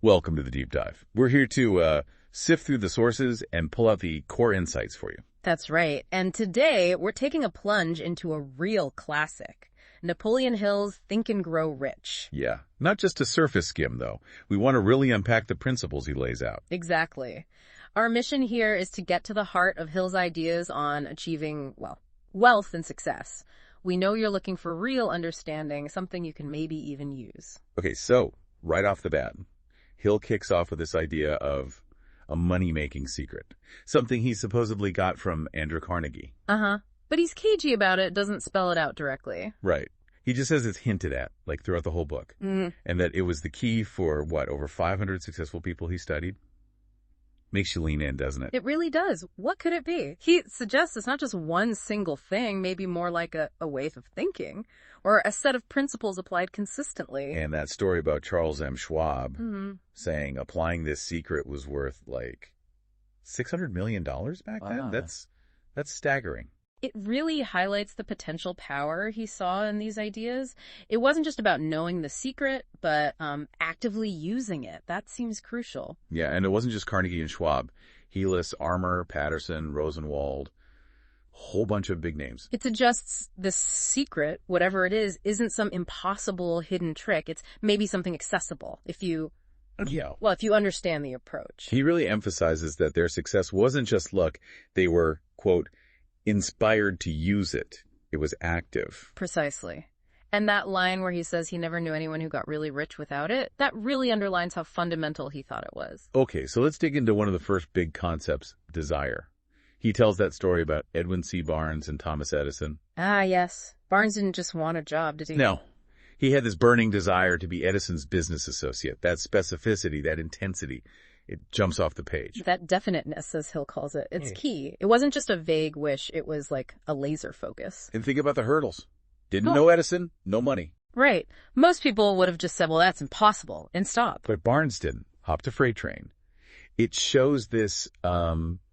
Welcome to the Deep Dive. We're here to sift through the sources and pull out the core insights for you. That's right. And today, we're taking a plunge into a real classic. Napoleon Hill's Think and Grow Rich. Yeah, not just a surface skim, though. We want to really unpack the principles he lays out. Exactly. Our mission here is to get to the heart of Hill's ideas on achieving, wealth and success. We know you're looking for real understanding, something you can maybe even use. Okay, so, right off the bat, Hill kicks off with this idea of a money-making secret, something he supposedly got from Andrew Carnegie. But he's cagey about it, doesn't spell it out directly. Right. He just says it's hinted at, like throughout the whole book, and that it was the key for, over 500 successful people he studied? Makes you lean in, doesn't it? It really does. What could it be? He suggests it's not just one single thing, maybe more like a way of thinking, or a set of principles applied consistently. And that story about Charles M. Schwab saying applying this secret was worth like $600 million back then? That's staggering. It really highlights the potential power he saw in these ideas. It wasn't just about knowing the secret, but actively using it. That seems crucial. Yeah, and it wasn't just Carnegie and Schwab. He lists Armour, Patterson, Rosenwald, a whole bunch of big names. It suggests this secret, whatever it is, isn't some impossible hidden trick. It's maybe something accessible if you understand the approach. He really emphasizes that their success wasn't just luck. They were, quote, inspired to use it. It was active. Precisely. And that line where he says he never knew anyone who got really rich without it, that really underlines how fundamental he thought it was. Okay, so let's dig into one of the first big concepts, desire. He tells that story about Edwin C. Barnes and Thomas Edison. Ah, yes. Barnes didn't just want a job, did he? No. He had this burning desire to be Edison's business associate. That specificity, that intensity, it jumps off the page. That definiteness, as Hill calls it, it's key. It wasn't just a vague wish, it was like a laser focus. And think about the hurdles. Didn't know Edison, no money. Right. Most people would have just said, well, that's impossible, and stopped. But Barnes didn't. Hopped a freight train. It shows this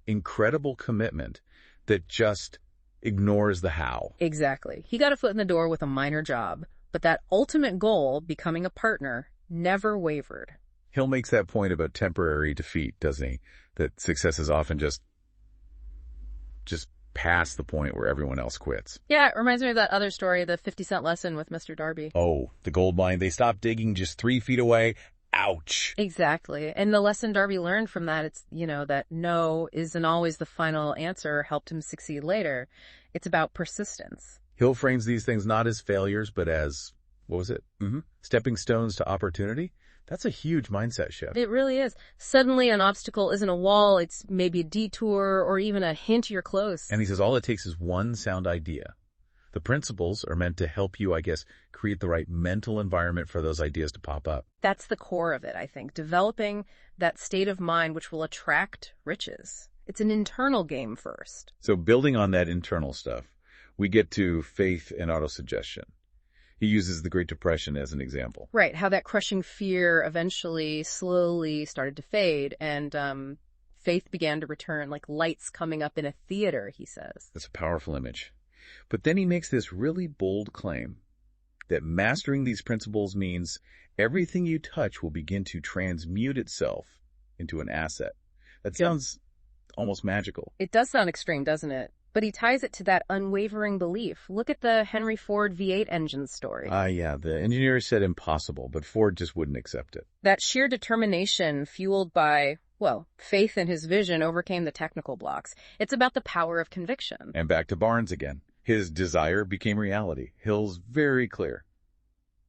incredible commitment that just ignores the how. Exactly. He got a foot in the door with a minor job, but that ultimate goal, becoming a partner, never wavered. Hill makes that point about temporary defeat, doesn't he? That success is often just past the point where everyone else quits. Yeah, it reminds me of that other story, the 50-cent lesson with Mr. Darby. Oh, the gold mine. They stopped digging just 3 feet away. Ouch. Exactly. And the lesson Darby learned from that, it's, that no isn't always the final answer, helped him succeed later. It's about persistence. Hill frames these things not as failures, but as, stepping stones to opportunity. That's a huge mindset shift. It really is. Suddenly an obstacle isn't a wall, it's maybe a detour or even a hint you're close. And he says all it takes is one sound idea. The principles are meant to help you, create the right mental environment for those ideas to pop up. That's the core of it, I think. Developing that state of mind which will attract riches. It's an internal game first. So building on that internal stuff, we get to faith and autosuggestion. He uses the Great Depression as an example. Right, how that crushing fear eventually, slowly started to fade, and faith began to return, like lights coming up in a theater, he says. That's a powerful image. But then he makes this really bold claim that mastering these principles means everything you touch will begin to transmute itself into an asset. That sounds almost magical. It does sound extreme, doesn't it? But he ties it to that unwavering belief. Look at the Henry Ford V8 engine story. Yeah, the engineers said impossible, but Ford just wouldn't accept it. That sheer determination fueled by, faith in his vision overcame the technical blocks. It's about the power of conviction. And back to Barnes again. His desire became reality. Hill's very clear.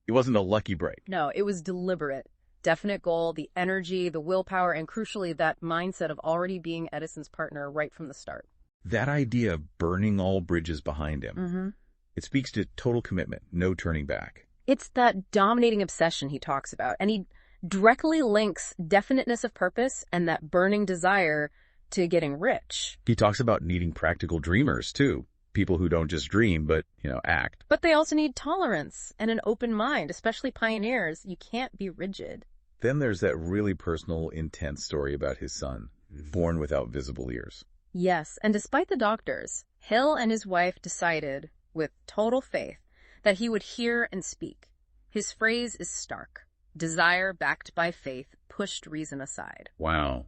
It wasn't a lucky break. No, it was deliberate. Definite goal, the energy, the willpower, and crucially, that mindset of already being Edison's partner right from the start. That idea of burning all bridges behind him, it speaks to total commitment, no turning back. It's that dominating obsession he talks about, and he directly links definiteness of purpose and that burning desire to getting rich. He talks about needing practical dreamers, too. People who don't just dream, but, act. But they also need tolerance and an open mind, especially pioneers. You can't be rigid. Then there's that really personal, intense story about his son, born without visible ears. Yes, and despite the doctors, Hill and his wife decided, with total faith, that he would hear and speak. His phrase is stark. Desire backed by faith pushed reason aside. Wow.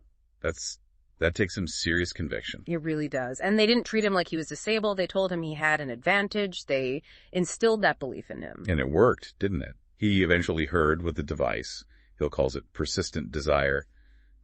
That takes some serious conviction. It really does. And they didn't treat him like he was disabled. They told him he had an advantage. They instilled that belief in him. And it worked, didn't it? He eventually heard with the device. He'll calls it persistent desire,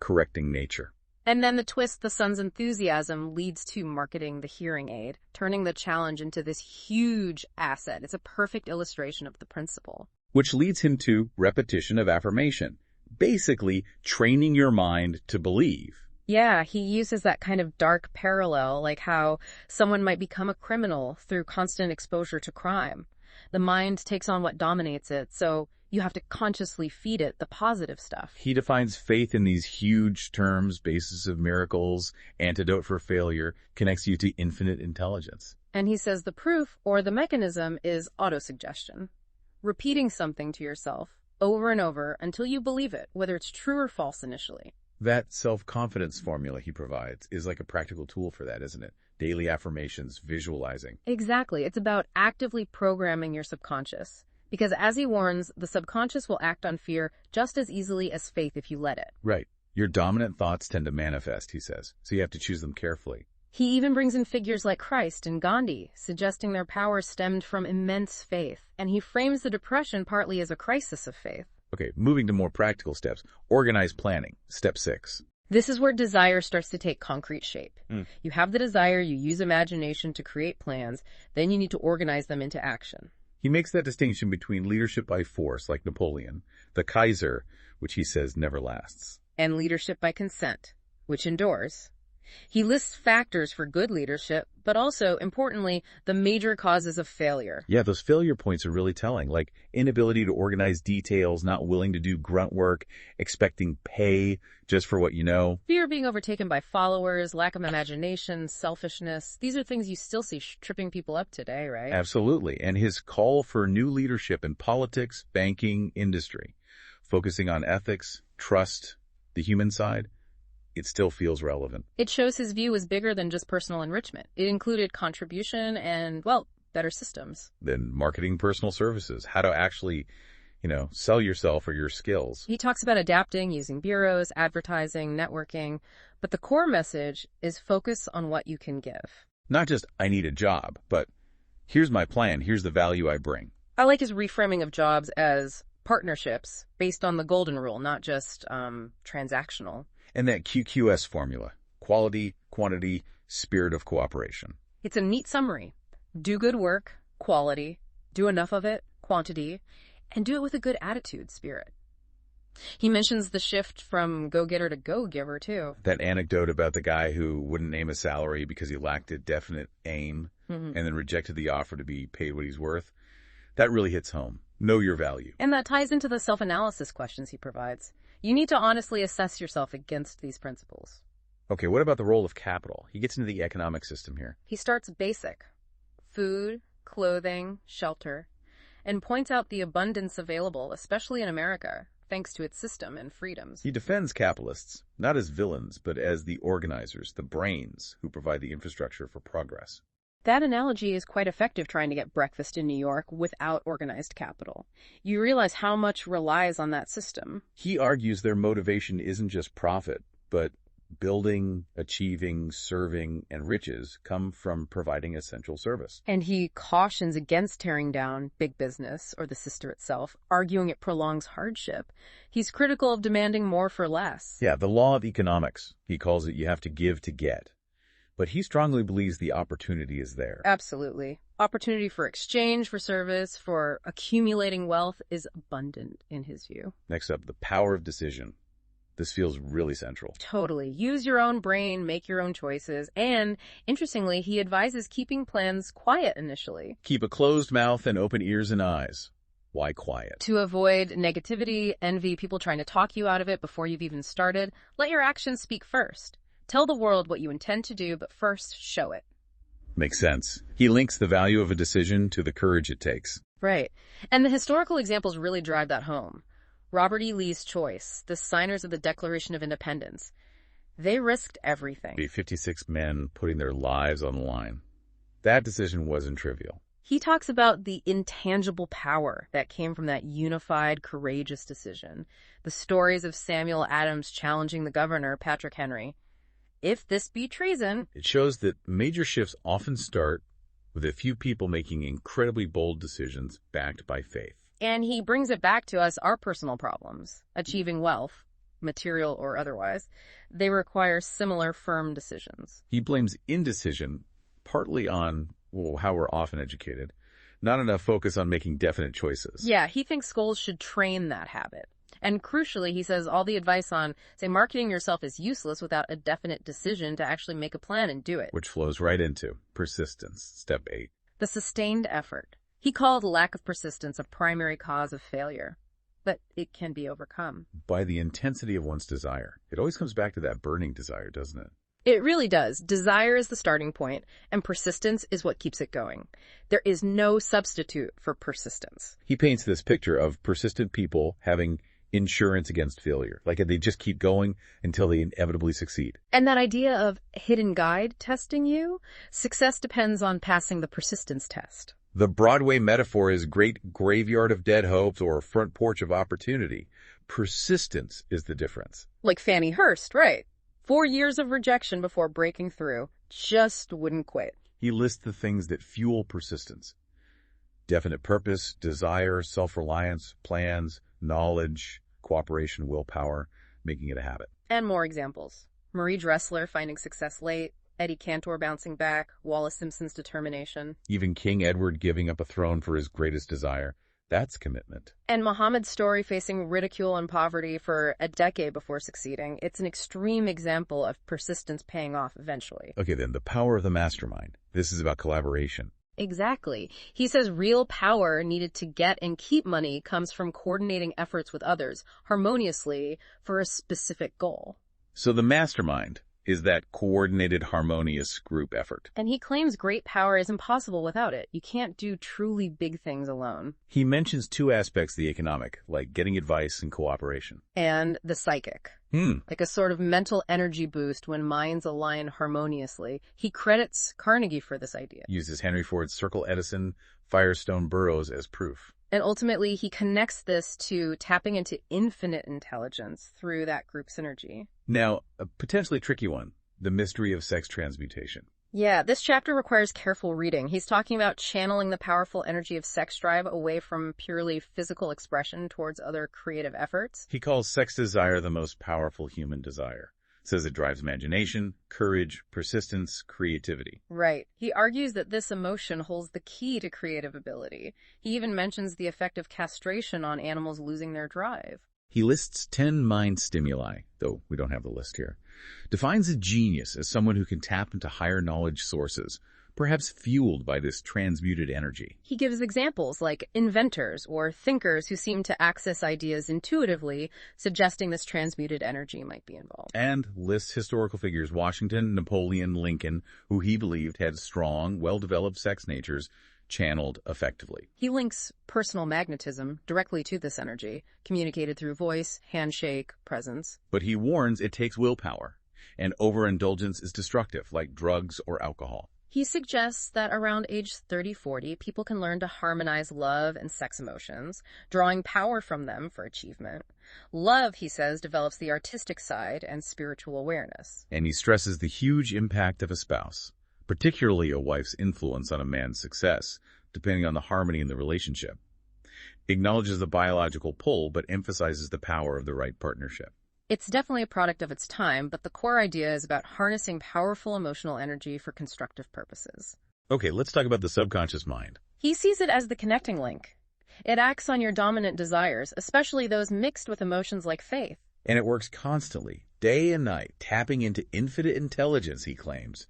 correcting nature. And then the twist, the son's enthusiasm leads to marketing the hearing aid, turning the challenge into this huge asset. It's a perfect illustration of the principle. Which leads him to repetition of affirmation, basically training your mind to believe. Yeah, he uses that kind of dark parallel, like how someone might become a criminal through constant exposure to crime. The mind takes on what dominates it, so you have to consciously feed it the positive stuff. He defines faith in these huge terms, basis of miracles, antidote for failure, connects you to infinite intelligence. And he says the proof, or the mechanism, is autosuggestion. Repeating something to yourself over and over until you believe it, whether it's true or false initially. That self-confidence formula he provides is like a practical tool for that, isn't it? Daily affirmations, visualizing. Exactly. It's about actively programming your subconscious. Because as he warns, the subconscious will act on fear just as easily as faith if you let it. Right. Your dominant thoughts tend to manifest, he says, so you have to choose them carefully. He even brings in figures like Christ and Gandhi, suggesting their power stemmed from immense faith. And he frames the depression partly as a crisis of faith. Okay, moving to more practical steps. Organized planning, step 6. This is where desire starts to take concrete shape. You have the desire, you use imagination to create plans, then you need to organize them into action. He makes that distinction between leadership by force, like Napoleon, the Kaiser, which he says never lasts, and leadership by consent, which endures. He lists factors for good leadership, but also, importantly, the major causes of failure. Yeah, those failure points are really telling, like inability to organize details, not willing to do grunt work, expecting pay just for what you know. Fear of being overtaken by followers, lack of imagination, selfishness. These are things you still see tripping people up today, right? Absolutely. And his call for new leadership in politics, banking, industry, focusing on ethics, trust, the human side, it still feels relevant. It shows his view was bigger than just personal enrichment. It included contribution and, well, better systems. Then marketing personal services, how to actually, sell yourself or your skills. He talks about adapting, using bureaus, advertising, networking, but the core message is focus on what you can give. Not just, I need a job, but here's my plan, here's the value I bring. I like his reframing of jobs as partnerships based on the golden rule, not just transactional. And that QQS formula, quality, quantity, spirit of cooperation. It's a neat summary. Do good work, quality, do enough of it, quantity, and do it with a good attitude, spirit. He mentions the shift from go-getter to go-giver, too. That anecdote about the guy who wouldn't name a salary because he lacked a definite aim and then rejected the offer to be paid what he's worth, that really hits home. Know your value. And that ties into the self-analysis questions he provides. You need to honestly assess yourself against these principles. Okay, what about the role of capital? He gets into the economic system here. He starts basic. Food, clothing, shelter, and points out the abundance available, especially in America, thanks to its system and freedoms. He defends capitalists, not as villains, but as the organizers, the brains who provide the infrastructure for progress. That analogy is quite effective trying to get breakfast in New York without organized capital. You realize how much relies on that system. He argues their motivation isn't just profit, but building, achieving, serving, and riches come from providing essential service. And he cautions against tearing down big business or the system itself, arguing it prolongs hardship. He's critical of demanding more for less. Yeah, the law of economics. He calls it you have to give to get. But he strongly believes the opportunity is there. Absolutely. Opportunity for exchange, for service, for accumulating wealth is abundant in his view. Next up, the power of decision. This feels really central. Totally. Use your own brain, make your own choices, and, interestingly, he advises keeping plans quiet initially. Keep a closed mouth and open ears and eyes. Why quiet? To avoid negativity, envy, people trying to talk you out of it before you've even started. Let your actions speak first. Tell the world what you intend to do, but first show it. Makes sense. He links the value of a decision to the courage it takes. Right. And the historical examples really drive that home. Robert E. Lee's choice, the signers of the Declaration of Independence, they risked everything. 56 men putting their lives on the line. That decision wasn't trivial. He talks about the intangible power that came from that unified, courageous decision. The stories of Samuel Adams challenging the governor, Patrick Henry. If this be treason. It shows that major shifts often start with a few people making incredibly bold decisions backed by faith. And he brings it back to us, our personal problems. Achieving wealth, material or otherwise, they require similar firm decisions. He blames indecision partly on, how we're often educated, not enough focus on making definite choices. Yeah, he thinks schools should train that habit. And crucially, he says all the advice on, say, marketing yourself is useless without a definite decision to actually make a plan and do it. Which flows right into persistence, step 8. The sustained effort. He called lack of persistence a primary cause of failure, but it can be overcome. By the intensity of one's desire. It always comes back to that burning desire, doesn't it? It really does. Desire is the starting point, and persistence is what keeps it going. There is no substitute for persistence. He paints this picture of persistent people having insurance against failure. Like they just keep going until they inevitably succeed. And that idea of hidden guide testing you, success depends on passing the persistence test. The Broadway metaphor is great graveyard of dead hopes or front porch of opportunity. Persistence is the difference. Like Fannie Hurst, right? 4 years of rejection before breaking through, just wouldn't quit. He lists the things that fuel persistence. Definite purpose, desire, self-reliance, plans, knowledge, cooperation, willpower, making it a habit. And more examples. Marie Dressler finding success late, Eddie Cantor bouncing back, Wallace Simpson's determination. Even King Edward giving up a throne for his greatest desire. That's commitment. And Muhammad's story facing ridicule and poverty for a decade before succeeding. It's an extreme example of persistence paying off eventually. Okay, then, the power of the mastermind. This is about collaboration. Exactly. He says real power needed to get and keep money comes from coordinating efforts with others harmoniously for a specific goal. So the mastermind is that coordinated, harmonious group effort. And he claims great power is impossible without it. You can't do truly big things alone. He mentions 2 aspects of the economic, like getting advice and cooperation. And the psychic. Like a sort of mental energy boost when minds align harmoniously. He credits Carnegie for this idea. Uses Henry Ford's Circle Edison, Firestone Burroughs as proof. And ultimately, he connects this to tapping into infinite intelligence through that group synergy. Now, a potentially tricky one, the mystery of sex transmutation. Yeah, this chapter requires careful reading. He's talking about channeling the powerful energy of sex drive away from purely physical expression towards other creative efforts. He calls sex desire the most powerful human desire. Says it drives imagination, courage, persistence, creativity. Right. He argues that this emotion holds the key to creative ability. He even mentions the effect of castration on animals losing their drive. He lists 10 mind stimuli, though we don't have the list here. Defines a genius as someone who can tap into higher knowledge sources, perhaps fueled by this transmuted energy. He gives examples like inventors or thinkers who seem to access ideas intuitively, suggesting this transmuted energy might be involved. And lists historical figures Washington, Napoleon, Lincoln, who he believed had strong, well-developed sex natures channeled effectively. He links personal magnetism directly to this energy, communicated through voice, handshake, presence. But he warns it takes willpower, and overindulgence is destructive, like drugs or alcohol. He suggests that around age 30-40, people can learn to harmonize love and sex emotions, drawing power from them for achievement. Love, he says, develops the artistic side and spiritual awareness. And he stresses the huge impact of a spouse, particularly a wife's influence on a man's success, depending on the harmony in the relationship. Acknowledges the biological pull, but emphasizes the power of the right partnership. It's definitely a product of its time, but the core idea is about harnessing powerful emotional energy for constructive purposes. Okay, let's talk about the subconscious mind. He sees it as the connecting link. It acts on your dominant desires, especially those mixed with emotions like faith. And it works constantly, day and night, tapping into infinite intelligence, he claims,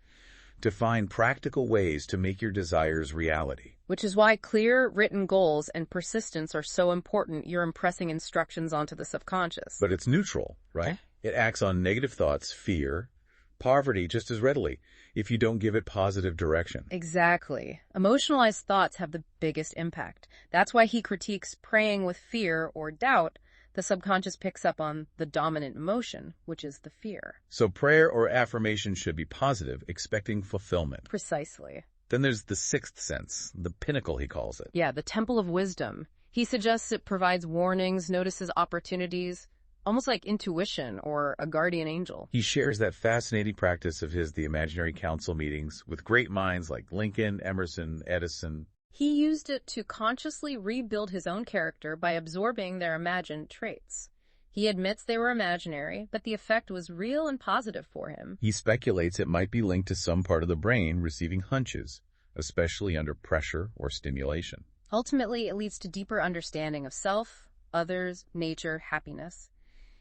to find practical ways to make your desires reality. Which is why clear, written goals and persistence are so important. You're impressing instructions onto the subconscious. But it's neutral, right? It acts on negative thoughts, fear, poverty just as readily if you don't give it positive direction. Exactly. Emotionalized thoughts have the biggest impact. That's why he critiques praying with fear or doubt. The subconscious picks up on the dominant emotion, which is the fear. So prayer or affirmation should be positive, expecting fulfillment. Precisely. Then there's the sixth sense, the pinnacle, he calls it. Yeah, the temple of wisdom. He suggests it provides warnings, notices opportunities, almost like intuition or a guardian angel. He shares that fascinating practice of his, the imaginary council meetings, with great minds like Lincoln, Emerson, Edison. He used it to consciously rebuild his own character by absorbing their imagined traits. He admits they were imaginary, but the effect was real and positive for him. He speculates it might be linked to some part of the brain receiving hunches, especially under pressure or stimulation. Ultimately, it leads to deeper understanding of self, others, nature, happiness.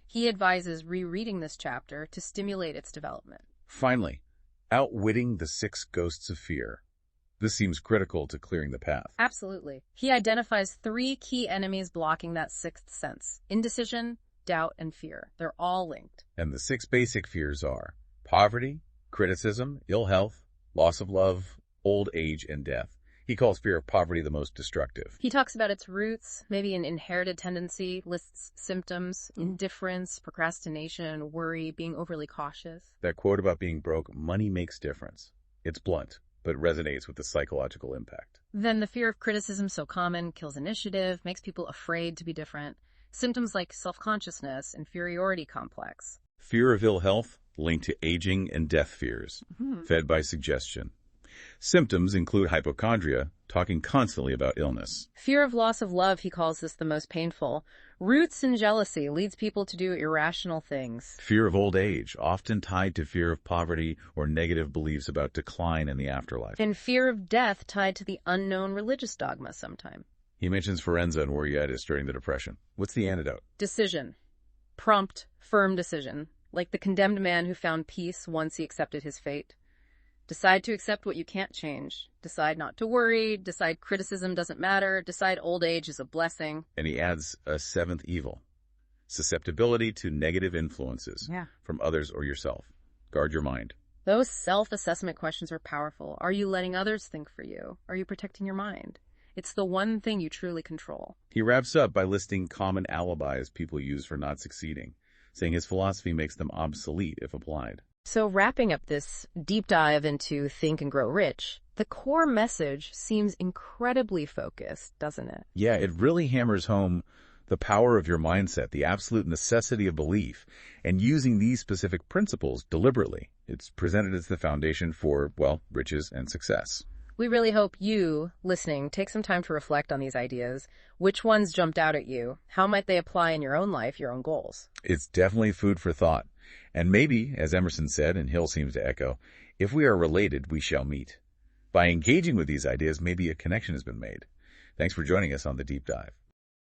He advises rereading this chapter to stimulate its development. Finally, outwitting the 6 ghosts of fear. This seems critical to clearing the path. Absolutely. He identifies 3 key enemies blocking that sixth sense: indecision, doubt, and fear. They're all linked. And the 6 basic fears are poverty, criticism, ill health, loss of love, old age, and death. He calls fear of poverty the most destructive. He talks about its roots, maybe an inherited tendency, lists symptoms: indifference, procrastination, worry, being overly cautious. That quote about being broke, money makes difference. It's blunt, but resonates with the psychological impact. Then the fear of criticism, so common, kills initiative, makes people afraid to be different. Symptoms like self-consciousness, inferiority complex. Fear of ill health, linked to aging and death fears, fed by suggestion. Symptoms include hypochondria, talking constantly about illness. Fear of loss of love, he calls this the most painful. Roots in jealousy leads people to do irrational things. Fear of old age, often tied to fear of poverty or negative beliefs about decline in the afterlife. And fear of death tied to the unknown religious dogma sometime. He mentions Forenza and Worritis during the Depression. What's the antidote? Decision. Prompt, firm decision. Like the condemned man who found peace once he accepted his fate. Decide to accept what you can't change. Decide not to worry. Decide criticism doesn't matter. Decide old age is a blessing. And he adds a 7th evil: susceptibility to negative influences from others or yourself. Guard your mind. Those self-assessment questions are powerful. Are you letting others think for you? Are you protecting your mind? It's the one thing you truly control. He wraps up by listing common alibis people use for not succeeding, saying his philosophy makes them obsolete if applied. So wrapping up this deep dive into Think and Grow Rich, the core message seems incredibly focused, doesn't it? Yeah, it really hammers home the power of your mindset, the absolute necessity of belief, and using these specific principles deliberately. It's presented as the foundation for, well, riches and success. We really hope you, listening, take some time to reflect on these ideas. Which ones jumped out at you? How might they apply in your own life, your own goals? It's definitely food for thought. And maybe, as Emerson said, and Hill seems to echo, if we are related, we shall meet. By engaging with these ideas, maybe a connection has been made. Thanks for joining us on The Deep Dive.